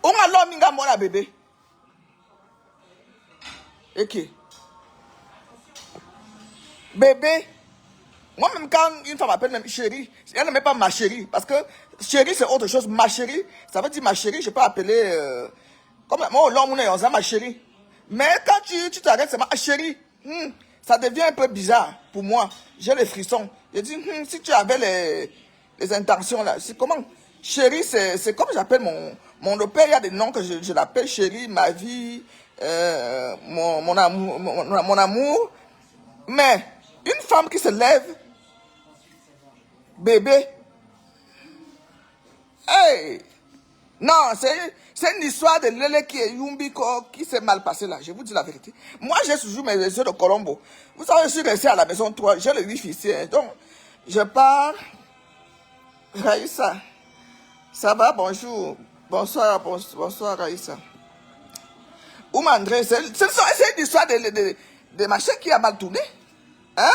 On a l'homme minga mora bébé. Et qui? Bébé. Moi-même, quand une femme m'appelle même chérie, elle ne met pas ma chérie. Parce que chérie, c'est autre chose. Ma chérie, ça veut dire ma chérie, je peux appeler... comme moi, l'homme, on est ma chérie. Mais quand tu t'arrêtes, c'est ma chérie. Ça devient un peu bizarre pour moi. J'ai les frissons. Je dis, si tu avais les intentions là, c'est comment? Chérie, c'est comme j'appelle mon père, il y a des noms que je l'appelle chérie, ma vie, mon amour, mon amour. Mais une femme qui se lève, bébé, hey! Non, c'est une histoire de Lele qui est Yumbiko qui s'est mal passé là. Je vous dis la vérité. Moi, j'ai toujours mes yeux de Colombo. Vous savez, je suis resté à la maison 3. J'ai le wifi ici. Donc, je pars. Raïssa. Ça va, bonjour. Bonsoir, bonsoir, Raïssa. André, c'est une histoire de machin qui a mal tourné. Hein?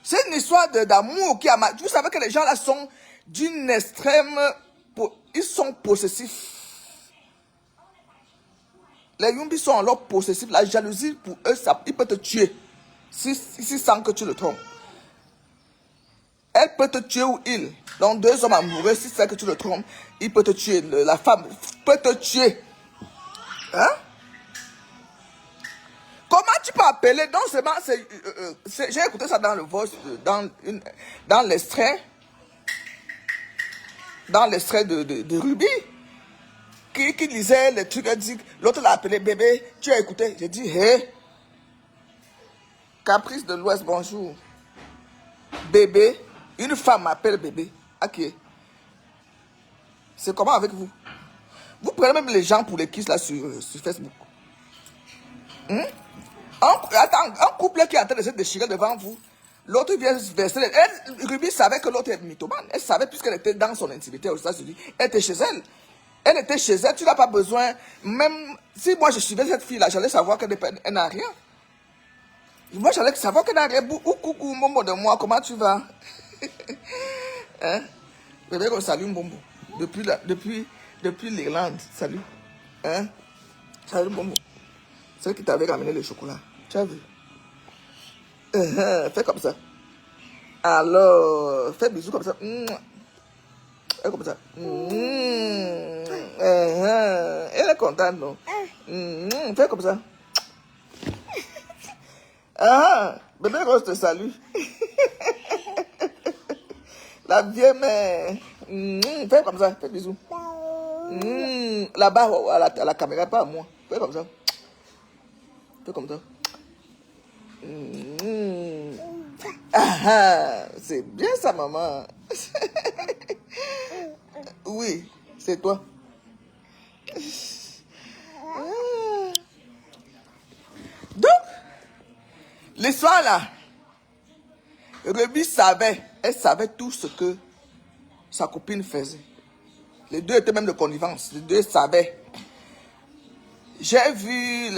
C'est une histoire d'amour qui a mal. Vous savez que les gens là sont d'une extrême. Ils sont possessifs. Les Yumbis sont alors possessifs. La jalousie, pour eux, ça, il peut te tuer. Si sans que tu le trompes. Elle peut te tuer ou il. Donc, deux hommes amoureux, si c'est que tu le trompes, il peut te tuer. La femme peut te tuer. Hein? Comment tu peux appeler? Donc, j'ai écouté ça dans le voice, dans l'extrait. Dans l'extrait de Ruby, qui lisait les trucs, elle dit, l'autre l'a appelé bébé, tu as écouté? J'ai dit, hé, Caprice de l'Ouest, bonjour. Bébé, une femme m'appelle bébé. Ok. C'est comment avec vous? Vous prenez même les gens pour les kiss là sur Facebook. Un couple qui est en train de se déchirer devant vous. L'autre vient verser. Ruby savait que l'autre est mythomane. Elle savait puisqu'elle était dans son intimité aux États-Unis. Elle était chez elle. Elle était chez elle. Tu n'as pas besoin. Même si moi je suivais cette fille-là, j'allais savoir qu'elle n'a rien. Moi j'allais savoir qu'elle n'a rien. Coucou, Mombo de moi, comment tu vas? Hein? Bébé, salut Mombo. Depuis l'Irlande. Salut. Hein? Salut Mombo. C'est elle qui t'avait ramené le chocolat. Tu as vu? Fais comme ça. Alors, fais bisous comme ça. Fais comme ça. Elle est contente, non? Fais comme ça. Bébé Rose te salue. La vieille mère. Fais comme ça. Fais bisous. Là-bas, à la caméra, pas à moi. Fais comme ça. Fais comme ça. C'est bien ça, maman. Oui, c'est toi. Donc, l'histoire là, Ruby elle savait tout ce que sa copine faisait. Les deux étaient même de connivence, les deux savaient. J'ai vu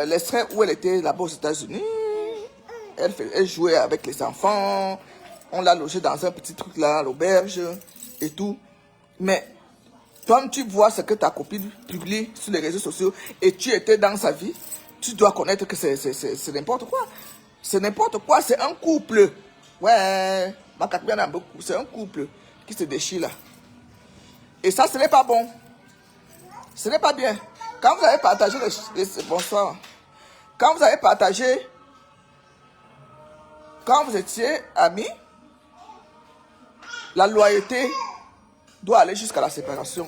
l'extrait où elle était là-bas aux États-Unis. Elle jouait avec les enfants. On l'a logée dans un petit truc là, à l'auberge et tout. Mais comme tu vois ce que ta copine publie sur les réseaux sociaux et tu étais dans sa vie, tu dois connaître que c'est n'importe quoi. C'est n'importe quoi, c'est un couple. Ouais, c'est un couple qui se déchire là. Et ça, ce n'est pas bon. Ce n'est pas bien. Quand vous avez partagé bonsoir. Quand vous avez partagé, quand vous étiez amis, la loyauté doit aller jusqu'à la séparation.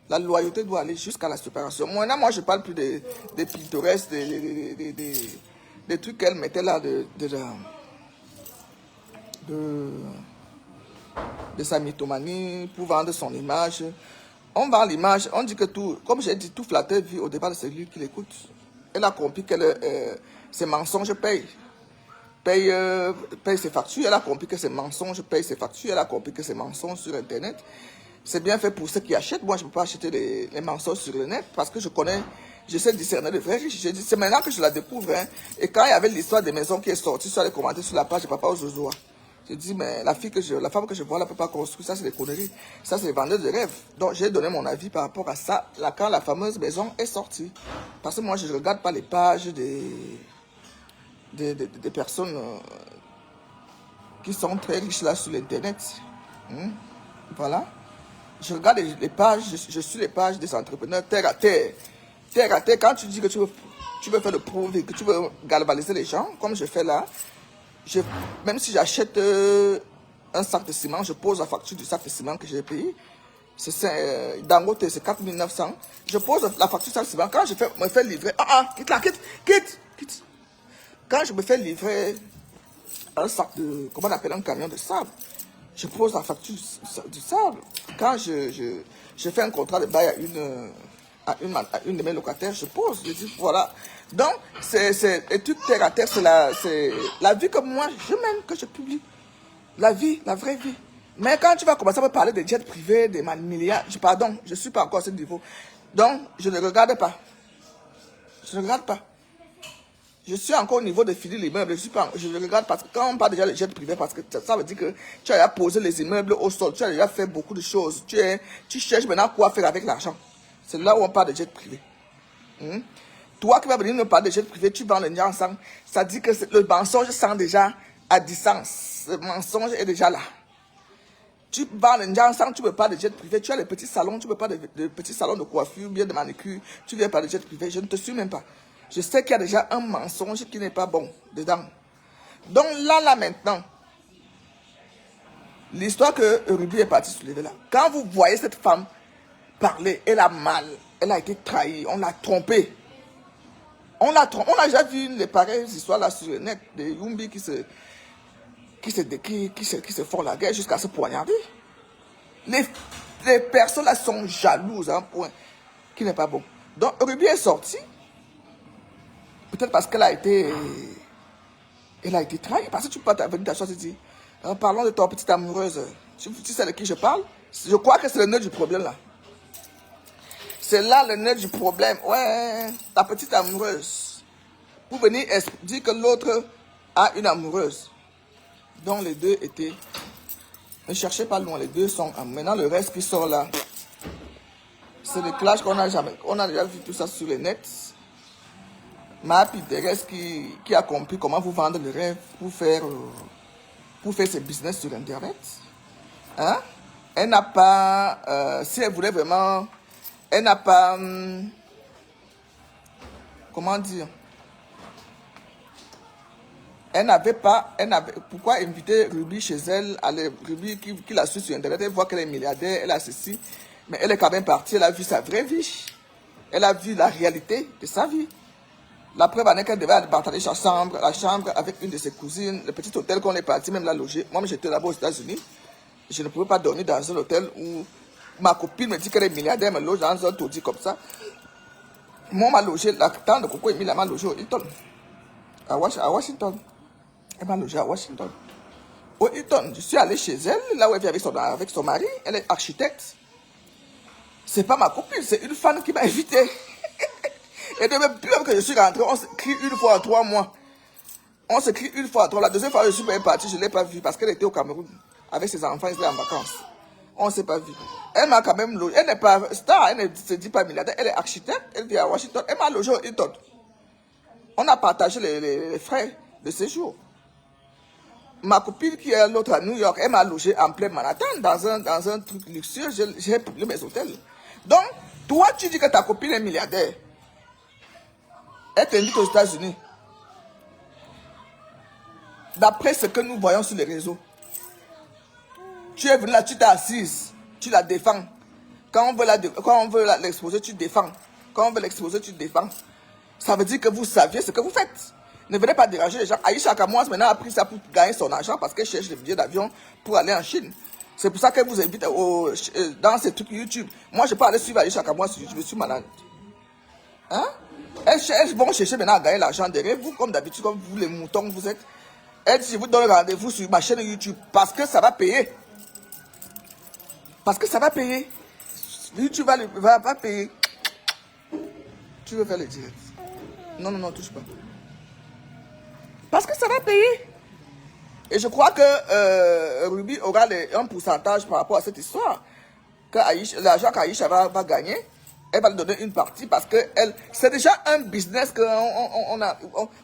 La loyauté doit aller jusqu'à la séparation. Moi, je parle plus des pittoresques, des trucs qu'elle mettait là de sa mythomanie pour vendre son image. On vend l'image, on dit que tout, comme j'ai dit, tout flatteur vit au départ de celui qui l'écoute. Elle a compris que ses mensonges payent ses factures. Elle a compris que ses mensonges payent ses factures. Elle a compris que ses mensonges sur Internet, c'est bien fait pour ceux qui achètent. Moi, je ne peux pas acheter les mensonges sur le net parce que je sais discerner les vrais riches. C'est maintenant que je la découvre. Hein. Et quand il y avait l'histoire des maisons qui est sortie, sur les commentaires sur la page de Papa Ozozoa, Je dis, mais la femme que je vois là ne peut pas construire, ça c'est des conneries. Ça c'est des vendeurs de rêves. Donc j'ai donné mon avis par rapport à ça, là, quand la fameuse maison est sortie. Parce que moi je ne regarde pas les pages des personnes qui sont très riches là sur l'internet. Voilà. Je regarde les pages, je suis les pages des entrepreneurs terre à terre. Terre à terre, quand tu dis que tu veux faire le prouver, que tu veux galvaniser les gens, comme je fais là, même si j'achète un sac de ciment, je pose la facture du sac de ciment que j'ai payé. Dangote, c'est 4 900. Je pose la facture du sac de ciment. Quand je me fais livrer, quitte là, quitte. Quand je me fais livrer un sac de, comment on appelle, un camion de sable, je pose la facture du sable. Quand je fais un contrat de bail à une de mes locataires, je pose, je dis voilà. Donc, c'est étude terre à terre, c'est la vie comme moi, je m'aime que je publie. La vie, la vraie vie. Mais quand tu vas commencer à me parler des jets privés, des milliards, pardon, je ne suis pas encore à ce niveau. Donc, je ne regarde pas. Je ne regarde pas. Je suis encore au niveau de finir l'immeuble. Je ne regarde parce que quand on parle déjà de jet privé, parce que ça veut dire que tu as déjà posé les immeubles au sol, tu as déjà fait beaucoup de choses. Tu cherches maintenant quoi faire avec l'argent. C'est là où on parle de jet privé. Toi qui vas venir me parler de jet privé, tu vends le Nyansang. Ça dit que le mensonge sent déjà à distance. Le mensonge est déjà là. Tu vends le Nyansang, tu ne veux pas de jet privé. Tu as les petits salons, tu ne veux pas de petits salons de coiffure, bien de manicure. Tu ne viens pas de jet privé. Je ne te suis même pas. Je sais qu'il y a déjà un mensonge qui n'est pas bon dedans. Donc là maintenant, l'histoire que Ruby est partie soulever là. Quand vous voyez cette femme parler, elle a mal, elle a été trahie, on l'a trompée. On a déjà vu les pareilles histoires là sur le net, des Yumbi qui se font la guerre jusqu'à se poignarder. Les personnes là sont jalouses à un point qui n'est pas bon. Donc Ruby est sortie. Peut-être parce qu'elle a été trahie. Parce que tu peux pas venir t'asseoir et dire, parlons de ton petite amoureuse. Tu sais de qui je parle? Je crois que c'est le nœud du problème là. C'est là le nœud du problème. Ouais, ta petite amoureuse. Pour venir dire que l'autre a une amoureuse. Donc les deux étaient... Ne cherchez pas loin, les deux sont... Maintenant le reste qui sort là, c'est le clash qu'on a jamais... On a déjà vu tout ça sur le net. Ma Thérèse qui a compris comment vous vendre le rêve pour faire ses business sur Internet. Hein? Elle n'a pas... si elle voulait vraiment... Elle n'a pas... comment dire? Elle n'avait pas... pourquoi inviter Ruby chez elle? Ruby qui la suit sur Internet, elle voit qu'elle est milliardaire, elle a ceci. Mais elle est quand même partie, elle a vu sa vraie vie. Elle a vu la réalité de sa vie. La preuve en est qu'elle devait partager la chambre avec une de ses cousines, le petit hôtel qu'on est parti même la loger. Moi, j'étais là-bas aux États-Unis. Je ne pouvais pas dormir dans un hôtel où ma copine me dit qu'elle est milliardaire, me loge dans un taudis comme ça. Moi, m'a logé, la tante de Coco Emile m'a logé au Hilton. À Washington. Elle m'a logé à Washington. Au Hilton, je suis allé chez elle, là où elle vit avec son mari. Elle est architecte. C'est pas ma copine, c'est une fan qui m'a invité. Et depuis que je suis rentré, on s'écrit une fois en 3 mois. On s'écrit une fois en 3 mois. La deuxième fois, je suis bien parti, je ne l'ai pas vue parce qu'elle était au Cameroun avec ses enfants, ils étaient en vacances. On ne s'est pas vu. Elle m'a quand même logé. Elle n'est pas star, elle ne se dit pas milliardaire. Elle est architecte, elle vit à Washington. Elle m'a logé au Hilton. On a partagé les frais de séjour. Ma copine qui est l'autre à New York, elle m'a logé en plein Manhattan dans un truc luxueux. J'ai pris mes hôtels. Donc, toi, tu dis que ta copine est milliardaire. Elle t'invite aux États-Unis. D'après ce que nous voyons sur les réseaux. Tu es venu là, tu t'es assise. Tu la défends. Quand on veut l'exposer, tu défends. Quand on veut l'exposer, tu défends. Ça veut dire que vous saviez ce que vous faites. Ne venez pas déranger les gens. Aïcha Kamouas maintenant a pris ça pour gagner son argent parce qu'elle cherche des billets d'avion pour aller en Chine. C'est pour ça qu'elle vous invite dans ces trucs YouTube. Moi, je peux aller suivre Aïcha Kamouas sur YouTube. Je suis malade. Hein? Elles vont chercher maintenant à gagner l'argent derrière vous, comme d'habitude, comme vous les moutons que vous êtes. Elles disent, je vous donne rendez-vous sur ma chaîne YouTube parce que ça va payer. Parce que ça va payer. YouTube va payer. Tu veux faire le direct? Non, touche pas. Parce que ça va payer. Et je crois que Ruby aura un pourcentage par rapport à cette histoire. Que l'argent qu'Aïcha va gagner, elle va lui donner une partie parce que c'est déjà un business que on a.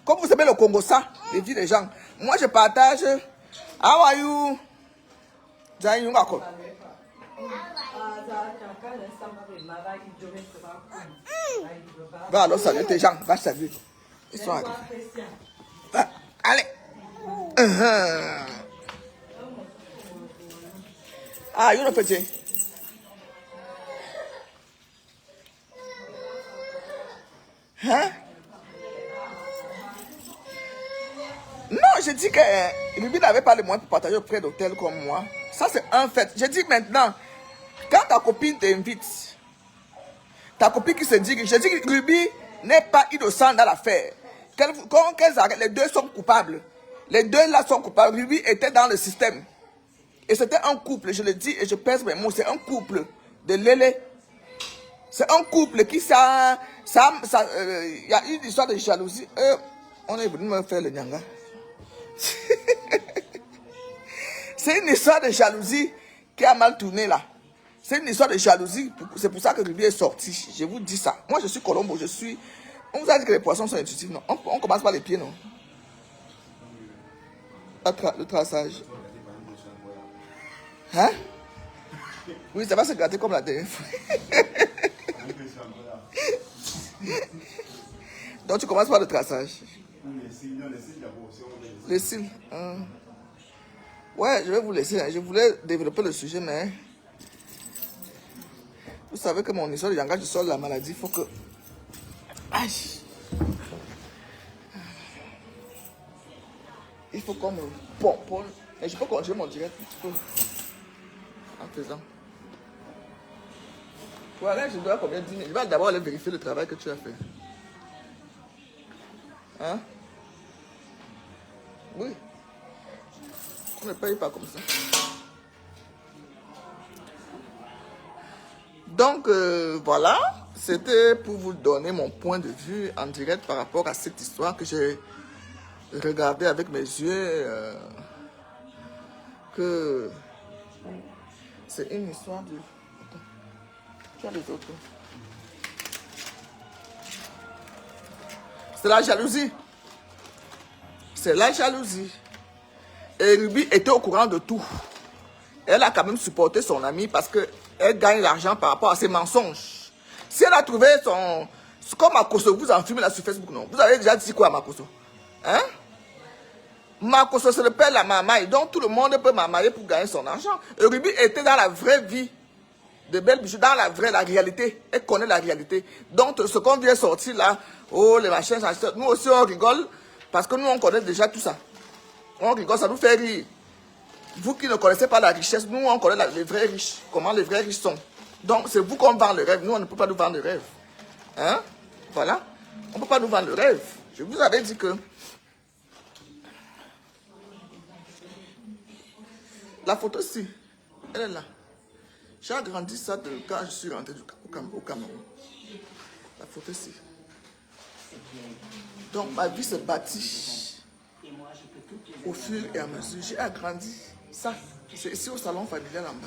Comme vous savez le Congo, ça, les vies des gens. Moi, je partage. How are you? Va alors saluer tes gens, va saluer. Ils sont arrivés. Va, allez. Ah, you know petit. Hein? Non, je dis que Ruby n'avait pas les moyens pour partager auprès d'hôtel comme moi. Ça, c'est un fait. Je dis maintenant, quand ta copine t'invite, ta copine qui se dit, je dis que Ruby n'est pas innocente dans l'affaire. Quand qu'elles arrêtent, les deux sont coupables. Les deux là sont coupables. Ruby était dans le système. Et c'était un couple, je le dis et je pèse mes mots, c'est un couple de Lélé. C'est un couple qui y a une histoire de jalousie. On est venu me faire le nyanga. C'est une histoire de jalousie qui a mal tourné là. C'est une histoire de jalousie. C'est pour ça que Ruby est sorti. Je vous dis ça. Moi, je suis Colombo. On vous a dit que les poissons sont intuitifs, non? On commence par les pieds, non? Le traçage. Hein? Oui, ça va se gratter comme la dernière fois. Donc, tu commences par le traçage. Les cils. Ouais, je vais vous laisser. Je voulais développer le sujet, mais vous savez que mon histoire de langage, je sors de la maladie. Il faut que. Aïe! Il faut qu'on me pomponne. Et je peux continuer mon direct un petit peu. En faisant. Voilà, je dois combien 10 000. Je vais d'abord aller vérifier le travail que tu as fait. Hein? Oui. On ne paye pas comme ça. Donc, voilà. C'était pour vous donner mon point de vue en direct par rapport à cette histoire que j'ai regardée avec mes yeux. Que c'est une histoire de... Attends. Tu as les autres. C'est la jalousie. C'est la jalousie. Et Ruby était au courant de tout. Elle a quand même supporté son ami parce qu'elle gagne l'argent par rapport à ses mensonges. Si elle a trouvé son... Comme Makoso, vous en filmez là sur Facebook, non? Vous avez déjà dit quoi à Makoso? Hein? Makoso, c'est le père de la mamaille. Donc tout le monde peut mamailler pour gagner son argent. Et Ruby était dans la vraie vie. De belles bijoux, dans la réalité. Elle connaît la réalité. Donc ce qu'on vient sortir là, oh les machins, nous aussi on rigole. Parce que nous on connaît déjà tout ça. On rigole, ça nous fait rire. Vous qui ne connaissez pas la richesse, nous on connaît les vrais riches. Comment les vrais riches sont. Donc c'est vous qu'on vend le rêve. Nous on ne peut pas nous vendre le rêve. Hein? Voilà. On ne peut pas nous vendre le rêve. Je vous avais dit que la photo-ci, elle est là. J'ai agrandi ça quand je suis rentré au Cameroun. La photo-ci. Donc ma vie se bâtit au fur et à mesure. J'ai agrandi ça. C'est ici au salon familial en bas.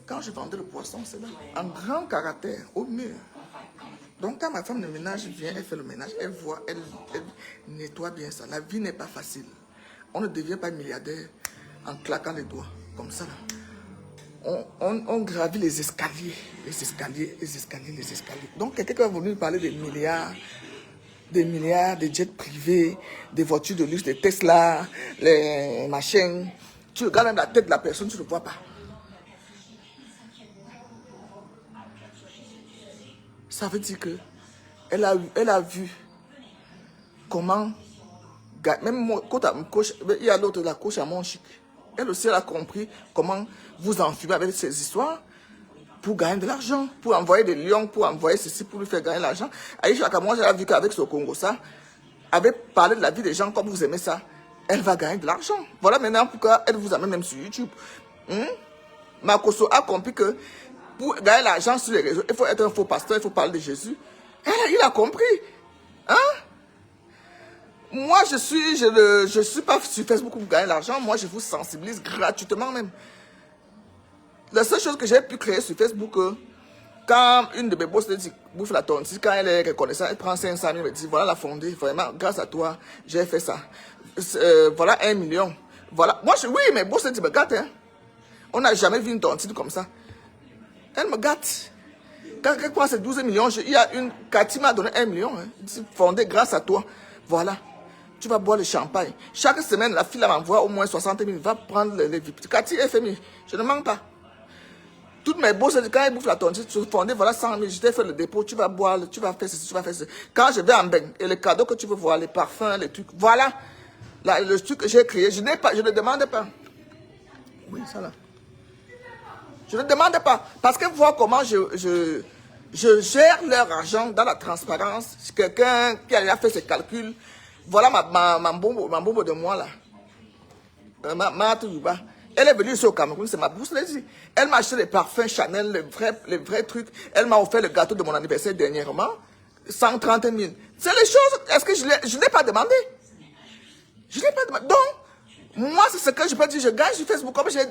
Quand je vendais le poisson, c'est là. En grand caractère, au mur. Donc quand ma femme de ménage vient, elle fait le ménage, elle voit, elle nettoie bien ça. La vie n'est pas facile. On ne devient pas milliardaire en claquant les doigts, comme ça. On gravit les escaliers, les escaliers, les escaliers, les escaliers. Donc quelqu'un est venu parler des milliards, des jets privés, des voitures de luxe, des Tesla, les machines. Tu regardes même la tête de la personne, tu ne le vois pas. Ça veut dire que elle a vu comment, même il y a l'autre, la coach à mon chic. Elle aussi, elle a compris comment vous enfumer avec ces histoires pour gagner de l'argent, pour envoyer des lions, pour envoyer ceci, pour lui faire gagner de l'argent. Aïcha Kamwa, j'ai vu qu'avec ce Congo, ça, avait parlé de la vie des gens comme vous aimez ça. Elle va gagner de l'argent. Voilà maintenant pourquoi elle vous amène même sur YouTube. Makoso a compris que pour gagner l'argent sur les réseaux, il faut être un faux pasteur, il faut parler de Jésus. Il a compris. Hein? Moi, je suis pas sur Facebook pour gagner l'argent. Moi, je vous sensibilise gratuitement même. La seule chose que j'ai pu créer sur Facebook, quand une de mes bosses dit bouffe la tontine, quand elle est reconnaissante, elle prend 500 000, elle me dit voilà la fondée, vraiment, grâce à toi, j'ai fait ça. Voilà 1 million. Voilà. Moi, oui, mes bosses disent, me gâte, hein. On n'a jamais vu une tontine comme ça. Elle me gâte. Quand elle prend ces 12 millions, il y a une. Cathy m'a donné 1 million. Hein, fondé grâce à toi. Voilà. Tu vas boire le champagne. Chaque semaine, la fille m'envoie au moins 60 000. Va prendre les VIP. Cathy, FMI. Je ne manque pas. Toutes mes bosses, quand ils bouffent la tontine, tu fondé, voilà 100 000. Je t'ai fait le dépôt. Tu vas boire, tu vas faire ceci, tu vas faire ceci. Quand je vais en bain, et les cadeaux que tu veux voir, les parfums, les trucs. Voilà. Là, le truc que j'ai créé, je ne demande pas. Oui, ça là. Je ne demande pas. Parce que voir comment je gère leur argent dans la transparence. Quelqu'un qui a fait ses calculs. Voilà ma bombe de moi là. Ma Touba. Elle est venue ici au Cameroun, c'est ma bourse. Elle m'a acheté les parfums Chanel, les vrais trucs. Elle m'a offert le gâteau de mon anniversaire dernièrement. 130 000. C'est les choses. Est-ce que je ne l'ai pas demandé? Je ne l'ai pas demandé. Donc, moi, c'est ce que je peux dire. Je gagne sur Facebook. Comme j'ai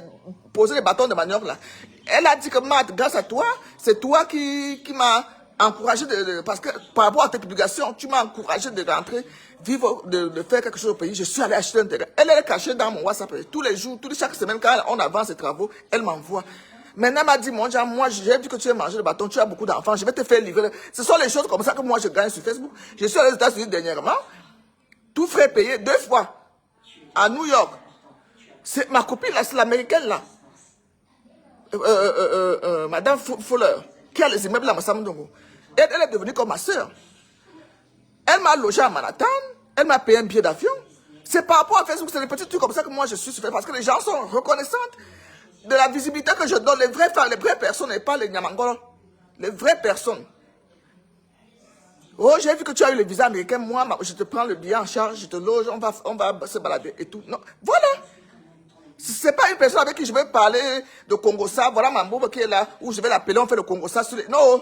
posé les bâtons de manioc là. Elle a dit que Matt, grâce à toi, c'est toi qui m'as encouragé parce que par rapport à tes publications, tu m'as encouragé de rentrer, vivre, de faire quelque chose au pays. Je suis allé acheter un terrain. Elle est cachée dans mon WhatsApp. Tous les jours, chaque semaine, quand on avance ses travaux, elle m'envoie. Maintenant, elle m'a dit, mon Dieu, moi, j'ai vu que tu as mangé le bâton, tu as beaucoup d'enfants, je vais te faire livrer. Ce sont les choses comme ça que moi, je gagne sur Facebook. Je suis allé aux États-Unis dernièrement, tout frais payé 2 fois, à New York. C'est ma copine, là, c'est l'américaine, là. Madame Fuller, qui a les immeubles à Massamdongo. Elle est devenue comme ma soeur. Elle m'a logé à Manhattan, elle m'a payé un billet d'avion. C'est par rapport à Facebook, c'est des petits trucs comme ça que moi je suis sur Facebook, parce que les gens sont reconnaissantes de la visibilité que je donne, les vraies femmes, les vraies personnes, et pas les Nyamangolo. Les vraies personnes. Oh, j'ai vu que tu as eu le visa américain, moi, je te prends le billet en charge, je te loge, on va se balader et tout. Non, voilà. C'est pas une personne avec qui je vais parler de Congo-Ça, voilà ma boube qui est là, où je vais l'appeler, on fait le Congo-Ça. Non,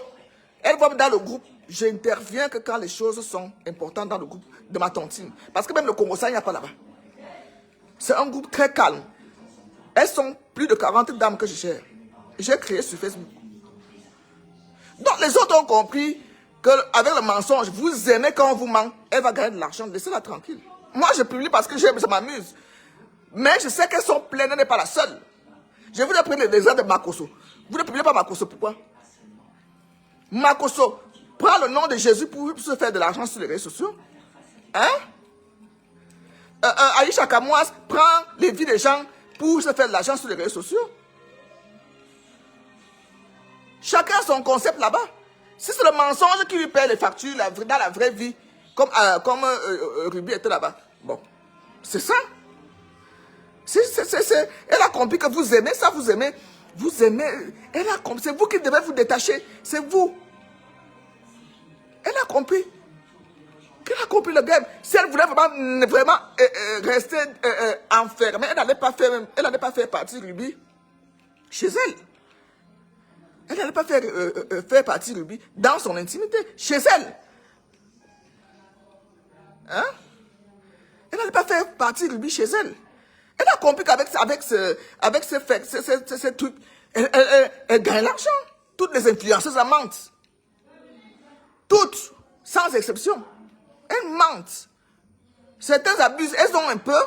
elle va dans le groupe. J'interviens que quand les choses sont importantes dans le groupe de ma tontine. Parce que même le Congo-Ça, il n'y a pas là-bas. C'est un groupe très calme. Elles sont plus de 40 dames que je gère. J'ai créé sur Facebook. Donc les autres ont compris qu'avec le mensonge, vous aimez quand on vous ment, elle va gagner de l'argent, laissez-la tranquille. Moi, je publie parce que ça m'amuse. Mais je sais qu'elles sont pleines, elle n'est pas la seule. Je voudrais prendre l'exemple de Makoso. Vous ne publiez pas Makoso, pourquoi? Makoso prend le nom de Jésus pour se faire de l'argent sur les réseaux sociaux. Hein? Aïcha Kamouaz prend les vies des gens pour se faire de l'argent sur les réseaux sociaux. Chacun a son concept là-bas. Si c'est le mensonge qui lui paye les factures dans la vraie vie, comme Ruby était là-bas. Bon, c'est ça. Elle a compris que vous aimez ça, vous aimez. Elle a compris. C'est vous qui devez vous détacher. C'est vous. Elle a compris. Elle a compris le game. Si elle voulait vraiment rester enfermée, elle n'allait pas faire partie Ruby chez elle. Elle n'allait pas faire partie Ruby dans son intimité, chez elle. Hein? Elle n'allait pas faire partie Ruby chez elle. Elle a compris qu'avec ces trucs, elle gagne l'argent. Toutes les influenceuses mentent. Toutes, sans exception. Elles mentent. Certaines abusent, elles ont un peu.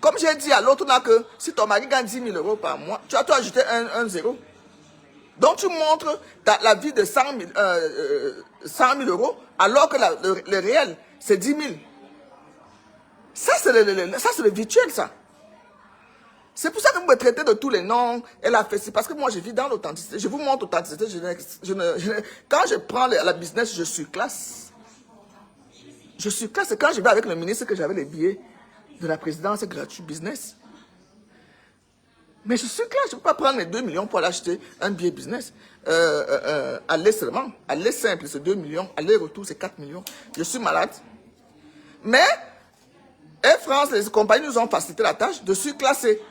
Comme j'ai dit à l'autre là que si ton mari gagne 10 000 euros par mois, tu as toi ajouté un zéro. Donc tu montres la vie de 100 000 euros alors que le réel, c'est 10 000. Ça, c'est le virtuel, ça. C'est pour ça que vous me traitez de tous les noms. Elle a fait ça. Parce que moi, je vis dans l'authenticité. Je vous montre l'authenticité. Quand je prends la business, je suis classe. Je suis classe. C'est quand je vais avec le ministre que j'avais les billets de la présidence gratuit business. Mais je suis classe. Je ne peux pas prendre les 2 millions pour aller acheter un billet business. Aller seulement. Aller simple, c'est 2 millions. Aller-retour, c'est 4 millions. Je suis malade. Mais Air France, les compagnies nous ont facilité la tâche de surclasser.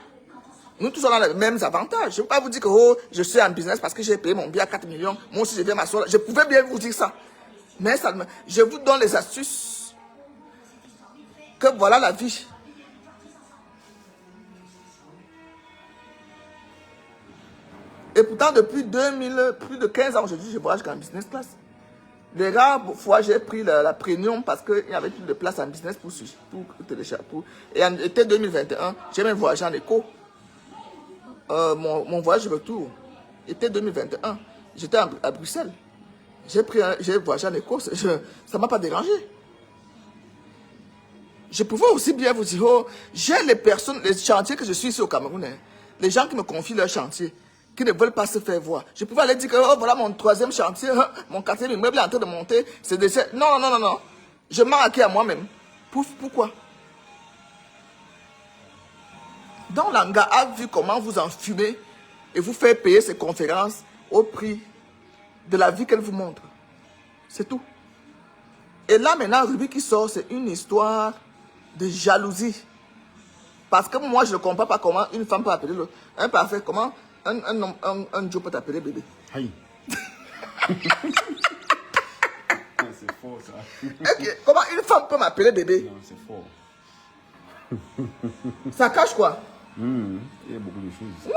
Nous tous on a les mêmes avantages. Je ne peux pas vous dire que je suis en business parce que j'ai payé mon billet à 4 millions. Moi aussi, je viens m'asseoir. Je pouvais bien vous dire ça. Mais je vous donne les astuces que voilà la vie. Et pourtant, depuis 2000, plus de 15 ans aujourd'hui, je voyage qu'en business class. Les rares fois, j'ai pris la premium parce qu'il n'y avait plus de place en business pour télécharger. Et en été 2021, j'ai même voyagé en éco. Mon voyage de retour, été 2021, j'étais à Bruxelles. J'ai voyagé en éco, ça ne m'a pas dérangé. Je pouvais aussi bien vous dire, oh, j'ai les chantiers que je suis ici au Cameroun, hein, les gens qui me confient leurs chantiers, qui ne veulent pas se faire voir. Je pouvais aller dire que oh, voilà mon troisième chantier, mon quatrième immeuble est en train de monter. Non, non, non, non. Je m'en acquis à moi-même. Pourquoi? Donc l'ANGA a vu comment vous enfumez et vous faire payer ces conférences au prix de la vie qu'elle vous montre. C'est tout. Et là maintenant, Ruby qui sort, c'est une histoire de jalousie. Parce que moi, je ne comprends pas comment une femme peut appeler l'autre. Un parfait, comment un Joe peut t'appeler bébé. Aïe. C'est faux ça. Okay. Comment une femme peut m'appeler bébé? Non, c'est faux. Ça cache quoi? Il y a beaucoup de choses. Oui.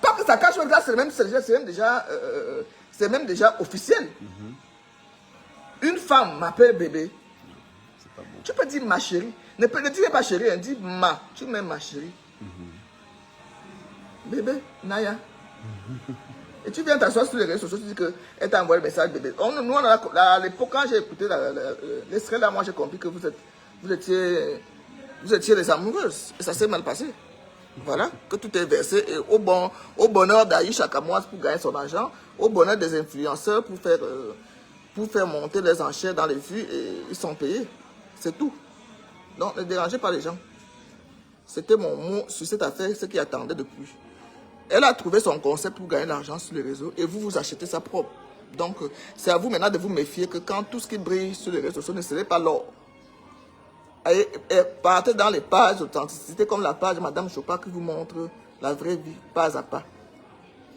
Pas que ça cache, là, c'est même déjà officiel. Une femme m'appelle bébé. C'est pas bon. Tu peux dire ma chérie. Ne dis pas chérie, hein, dis ma. Tu mets ma chérie. Bébé, Naya. Et tu viens t'asseoir sur les réseaux sociaux, tu dis qu'elle t'a envoyé le message bébé. Nous, à l'époque, quand j'ai écouté l'extrait là, moi j'ai compris que vous étiez les amoureuses. Et ça s'est mal passé. Voilà, que tout est versé et au bonheur d'Aïcha Kamoise pour gagner son argent, au bonheur des influenceurs pour faire monter les enchères dans les vues et ils sont payés. C'est tout. Donc ne dérangez pas les gens. C'était mon mot sur cette affaire, ce qui attendait depuis. Elle a trouvé son concept pour gagner l'argent sur les réseaux et vous achetez sa propre. Donc c'est à vous maintenant de vous méfier que quand tout ce qui brille sur les réseaux sociaux ne serait pas l'or. Et partez dans les pages d'authenticité comme la page de Madame Chopin qui vous montre la vraie vie, pas à pas.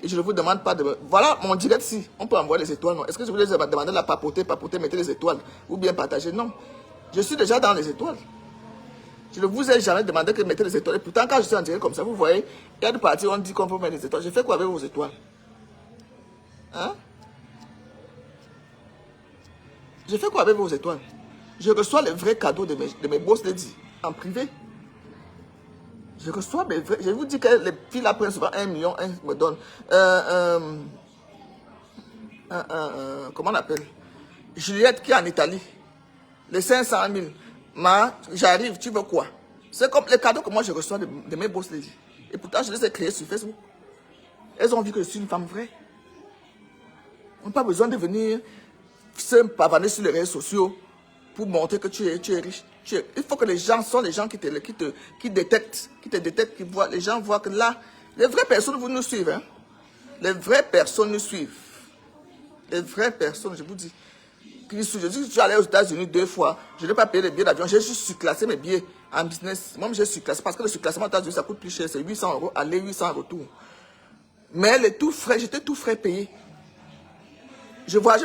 Et je ne vous demande pas de... Voilà mon direct si, on peut envoyer les étoiles, non. Est-ce que je voulais demander de la papoter, mettez les étoiles ou bien partager? Non. Je suis déjà dans les étoiles. Je ne vous ai jamais demandé de mettre les étoiles. Et pourtant, quand je suis en direct comme ça, vous voyez, il y a des parties où on dit qu'on peut mettre les étoiles. Je fais quoi avec vos étoiles? Hein? Je fais quoi avec vos étoiles? Je reçois les vrais cadeaux de mes boss ladies en privé. Je reçois mes vrais... Je vous dis que les filles là prennent souvent 1 million, me donnent... comment on appelle? Juliette qui est en Italie. Les 500 000. J'arrive, tu veux quoi? C'est comme les cadeaux que moi je reçois de mes boss ladies. Et pourtant, je les ai créés sur Facebook. Elles ont vu que je suis une femme vraie. On n'a pas besoin de venir se pavaner sur les réseaux sociaux pour montrer que tu es riche. Il faut que les gens sont les gens qui détectent, qui voient. Les gens voient que là, les vraies personnes vous nous suivent. Hein? Les vraies personnes nous suivent. Les vraies personnes, je vous dis. Je suis allé aux États-Unis 2 fois. Je n'ai pas payé les billets d'avion. J'ai juste surclassé mes billets en business. Moi, j'ai surclassé parce que le surclassement aux États-Unis, ça coûte plus cher. C'est 800 € aller, 800 retour. Mais j'étais tout frais payé. Je voyage,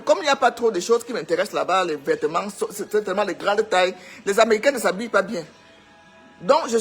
comme il n'y a pas trop de choses qui m'intéressent là-bas, les vêtements, c'est tellement les grandes tailles. Les Américains ne s'habillent pas bien. Donc,